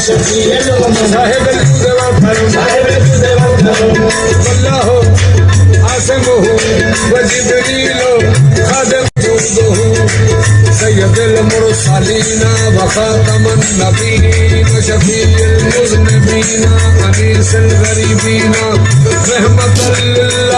साहेब अल्लाह आसम हो वजिबरीलो खादम सैयदुल मुरसलीना व खातमुन नबीयीन शफीउल मुज़निबीना अनीसुल गरीबीना रहमतुल लिल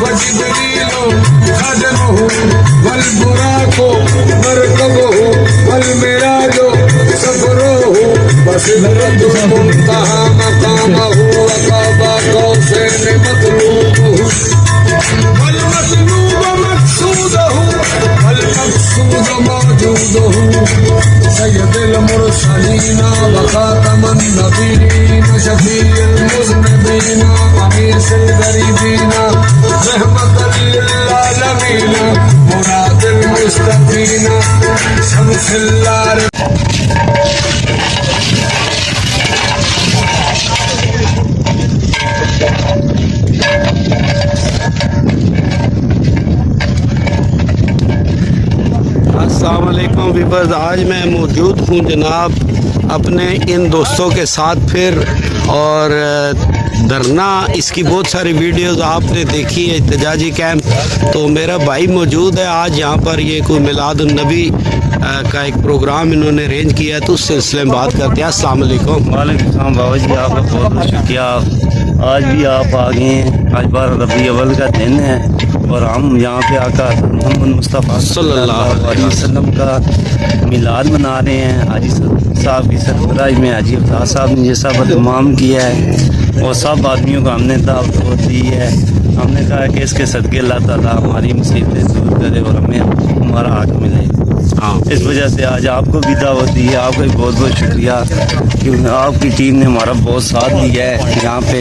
वजिबरीलो खादमहु वल बुराको मरकबहु वल मिराजो सफरोहु वसिदरतुल मुंतहा मकामहु वकाबा कौसैन मतलूबहु वल मसलूब मक़सूदहु वल मक़सूद मौजूदहु सय्यदुल मुरसलीना व खातमुन नबीयीन शफीउल मुज़निबीना अनीसुल गरीबीना रहमतुल लिल आलमीन मुरादुल मुस्तफीना शमसिल्लार। अस्सलाम वालेकुम वीवर्स, आज मैं मौजूद हूँ जनाब अपने इन दोस्तों के साथ फिर, और धरना, इसकी बहुत सारी वीडियोस आपने देखी है, एहतजाजी कैंप। तो मेरा भाई मौजूद है आज यहाँ पर, ये कोई मिलादुन्नबी का एक प्रोग्राम इन्होंने अरेंज किया है, तो उस सिलसिले में बात करते हैं। अस्सलाम वालेकुम। वालेकुम सलाम बाबा जी, आपका बहुत बहुत शुक्रिया। आज भी आप आ गए हैं, आज 12 रबी अव्वल का दिन है और हम यहाँ पे आकर मोहम्मद मुस्तफ़ा सल्लल्लाहु अलैहि वसल्लम का मिलाद मना रहे हैं। हाजी साहब की सरबराही में हाजी अब्बास साहब ने ये सब इमाम किया है और सब आदमियों को हमने दावत दी है। हमने कहा कि इसके सदक़े अल्लाह ताला हमारी मुसीबतें दूर करे और हमें हमारा हक मिले। हाँ, इस वजह से आज आपको भी दावत दी है। आपका भी बहुत बहुत शुक्रिया क्योंकि आपकी टीम ने हमारा बहुत साथ दिया है यहाँ पे।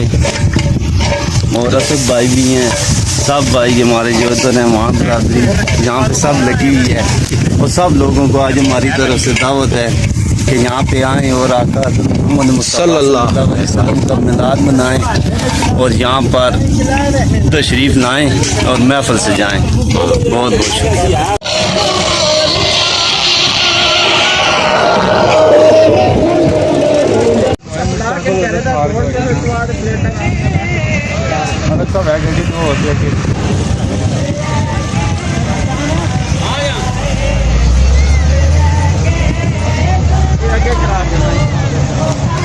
और असद भाई भी हैं, सब भाई हमारे जो तो हैं वहाँ बरादरी यहाँ पे सब लगी हुई है और सब लोगों को आज हमारी तरफ से दावत है कि यहाँ पे आएँ और आकर मोहम्मद मुस्तफ़ा सल्लल्लाहु अलैहि वसल्लम का मिलाद मनाएँ और यहाँ पर तशरीफ़ लाएँ और महफिल से जाएँ। बहुत बहुत शुक्रिया।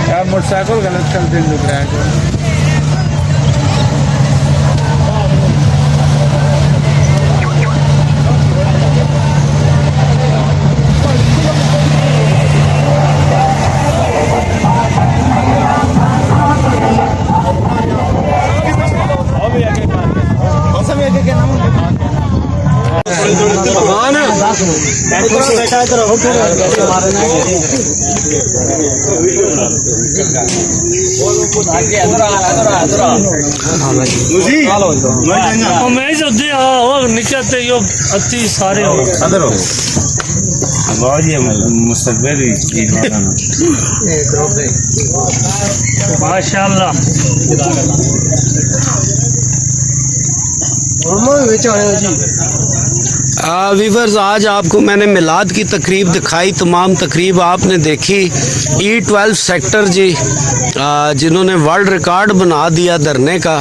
यार मोटरसाइकिल गलत चलते लग रहा है। माशाअल्लाह। वीवर्स, आज आपको मैंने मिलाद की तकरीब दिखाई, तमाम तकरीब आपने देखी। E12 सेक्टर जी जिन्होंने वर्ल्ड रिकॉर्ड बना दिया धरने का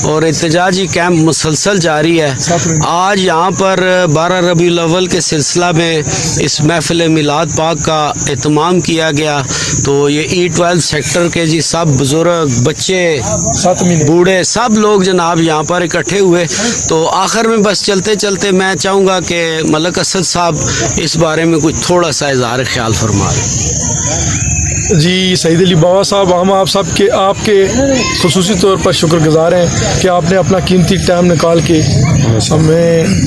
और एहतजाजी कैंप मुसलसल जारी है। आज यहाँ पर 12 रबीउल अव्वल के सिलसिला में इस महफिल मिलाद पाक का एहतमाम किया गया। तो ये E12 सेक्टर के जी सब बुजुर्ग, बच्चे, बूढ़े, सब लोग जनाब यहाँ पर इकट्ठे हुए। तो आखिर में बस चलते चलते मैं चाहूँगा कि मलक असद साहब इस बारे में कुछ थोड़ा सा इज़हार ख्याल फरमाएं। जी सईद अली बाबा साहब, हम आप सब के आपके खुसूसी तौर पर शुक्रगुजार हैं कि आपने अपना कीमती टाइम निकाल के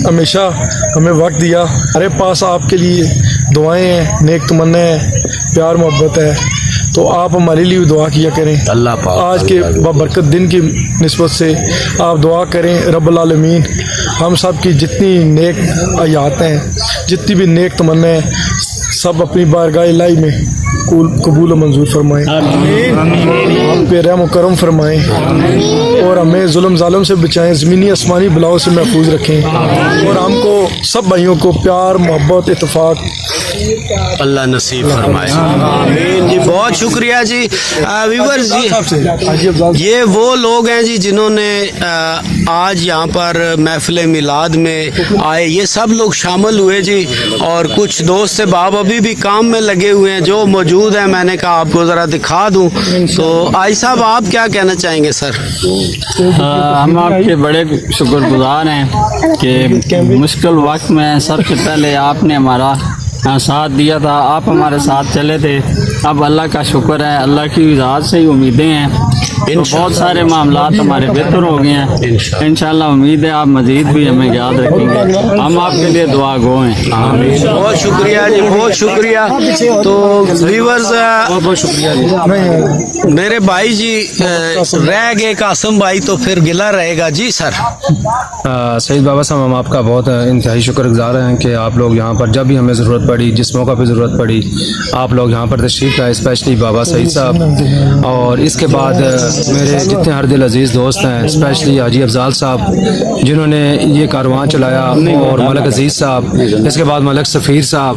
हमेशा हमें वक्त दिया। हमारे पास आपके लिए दुआएं हैं, नेक तमन्ना है, प्यार मोहब्बत है। तो आप हमारे लिए दुआ किया करें। अल्लाह पाक आज के बरकत दिन की निस्बत से आप दुआ करें रब्बुल आलमीन हम सब की जितनी नेक आयात हैं, जितनी भी नेक तमन्ना है, सब अपनी बारगाह इलाही में कबूल और मंजूर फरमाएँ, हम पे रहम करम फरमाएँ और हमें जुल्म जालिम से बचाएं, ज़मीनी आसमानी बलाओं से महफूज रखें और हमको सब भाइयों को प्यार मोहब्बत इत्तेफाक अल्लाह नसीब फरमाए। आमीन जी, बहुत शुक्रिया जी। व्यूअर्स जी, ये वो लोग हैं जी जिन्होंने आज यहाँ पर महफिल मिलाद में आए, ये सब लोग शामिल हुए जी। और कुछ दोस्त से बाब अभी भी काम में लगे हुए हैं जो मौजूद हैं। मैंने कहा आपको ज़रा दिखा दूँ। तो आई साहब, आप क्या कहना चाहेंगे सर? हम आपके बड़े शुक्रगुजार हैं कि मुश्किल वक्त में सबसे पहले आपने हमारा साथ दिया था, आप हमारे साथ चले थे। अब अल्लाह का शुक्र है, अल्लाह की ज़ात से ही उम्मीदें हैं। तो बहुत सारे मामलात हमारे बेहतर हो गए हैं। इंशाल्लाह उम्मीद है आप मज़ीद भी हमें याद रखेंगे। हम आपके लिए दुआ गो हैं। बहुत शुक्रिया जी, बहुत शुक्रिया। तो व्यूअर्स, बहुत शुक्रिया जी। मेरे भाई जी रह गए कासम भाई, तो फिर गिला रहेगा जी सर। सईद बाबा साहब, हम आपका बहुत इंतहाई शुक्रगुजार हैं कि आप लोग यहाँ पर जब भी हमें ज़रूरत पड़ी, जिस मौका पे ज़रूरत पड़ी, आप लोग यहाँ पर तशरीफ़ लाए, स्पेशली बाबा सईद साहब। और इसके बाद मेरे जितने हर दिल अजीज़ दोस्त हैं, स्पेशली हाजी अफजाल साहब जिन्होंने ये कारवां चलाया, और मलक अजीज़ साहब, इसके बाद मलक सफ़ीर साहब,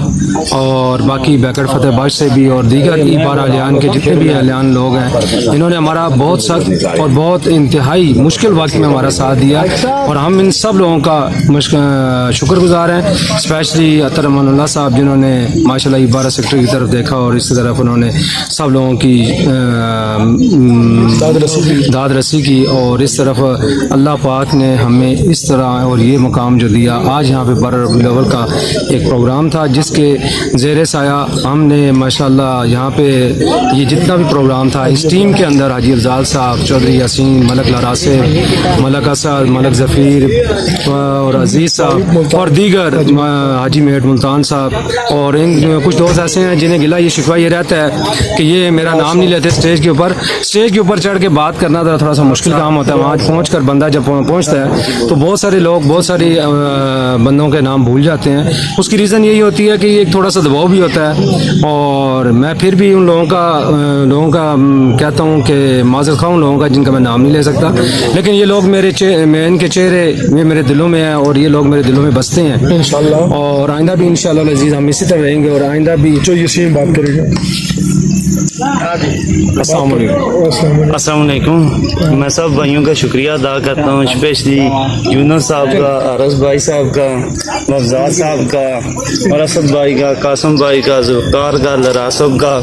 और बाकी बैकट फतेह बख्श से भी, और दीगर ई बार अलियान के जितने भी अलियान लोग हैं, जिन्होंने हमारा बहुत सख्त और बहुत इंतहाई मुश्किल वक्त में हमारा साथ दिया, और हम इन सब लोगों का शुक्रगुजार हैं। स्पेशली अतर अमानुल्लाह साहब जिन्होंने माशाल्लाह ई बारह सेक्टर की तरफ देखा और इस तरफ उन्होंने सब लोगों की दाद रसी की, और इस तरफ अल्लाह पाक ने हमें इस तरह और ये मुकाम जो दिया। आज यहाँ पे 12 रबीउल अव्वल का एक प्रोग्राम था जिसके ज़ेर साया हमने माशाल्लाह यहाँ पे ये जितना भी प्रोग्राम था, इस टीम के अंदर हाजी अफजाल साहब, चौधरी यासीन, मलक लारासिब, मलक असद, मलक ज़फ़ीर और अजीज़ साहब और दीगर, हाजी मेहट मुल्तान साहब, और इन कुछ दोस्त ऐसे हैं जिन्हें गिला ये शिकवा ये रहता है कि ये मेरा नाम नहीं लेते स्टेज के ऊपर। स्टेज के ऊपर चढ़ के बात करना तो थोड़ा सा मुश्किल काम होता है। वहाँ पहुँच कर बंदा जब पहुँचता है तो बहुत सारे लोग बहुत सारी बंदों के नाम भूल जाते हैं। उसकी रीज़न यही होती है कि एक थोड़ा सा दबाव भी होता है, और मैं फिर भी उन लोगों का कहता हूँ कि माज़रत ख़्वाह उन लोगों का जिनका मैं नाम नहीं ले सकता, लेकिन ये लोग मैं इनके चेहरे ये मेरे दिलों में हैं और ये लोग मेरे दिलों में बसते हैं इंशाल्लाह, और आइंदा भी इंशाल्लाह अज़ीज़ हम इसी तरह रहेंगे, और आइंदा भी जो यसीन बात करेगा। अस्सलाम वालेकुम। मैं सब भाइयों का शुक्रिया अदा करता हूँ, स्पेशली यूनुस साहब का, अरस भाई साहब का, मफजाल साहब का, और असद भाई का, कासम भाई का, जुल्फ़ार का, लरासब का,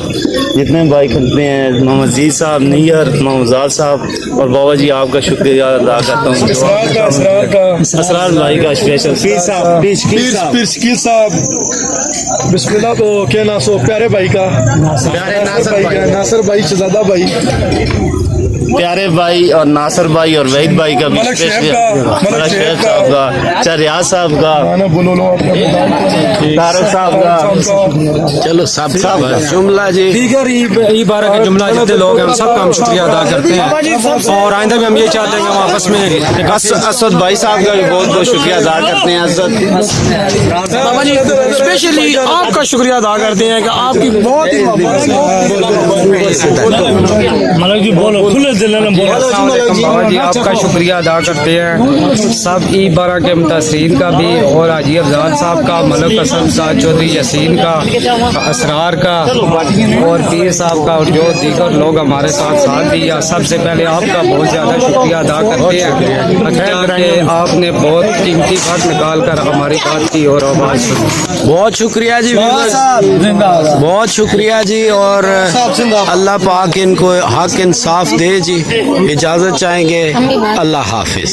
जितने भाई खलते हैं, मोहम्मद अजीज़ साहब, नियर, मोहम्मद साहब, और बाबा जी आपका शुक्रिया अदा करता हूँ। असरार भाई का स्पेशल, पीर साहब बिस्मिल्लाह। तो क्या नाम सो प्यारे भाई का, नासर भाई, शहजादा भाई, प्यारे भाई और नासर भाई और वहीद भाई का भी स्पेशल, मलक शेख साहब का, चरियाज साहब का, तारक साहब का, चलो सब जुमला जी, दीगर ई बारह के जुमला जितने लोग हैं उन सबका हम शुक्रिया अदा करते हैं, और आइंदा भी हम ये चाहते हैं कि हम आपस में असद भाई साहब का भी बहुत बहुत शुक्रिया अदा करते हैं। असद बाबा जी स्पेशली आपका शुक्रिया अदा करते हैं कि आपकी बहुत ही बाबा जी आपका शुक्रिया अदा करते हैं, सब ई बारह के मुतासरीन का भी, और हाजी अफजाल साहब का, मलक असद का, चौधरी यासीन का, असरार का, और पीर साहब का, और जो दीगर लोग हमारे साथ दिया, सबसे पहले आपका बहुत ज़्यादा शुक्रिया अदा करते हैं कि आपने बहुत कीमती वक्त निकाल कर हमारी बात की और आवाज़ सुनी। बहुत शुक्रिया जी, बहुत शुक्रिया जी, और अल्लाह पाक इनको हक इंसाफ दे जी। इजाज़त चाहेंगे, अल्लाह हाफिज।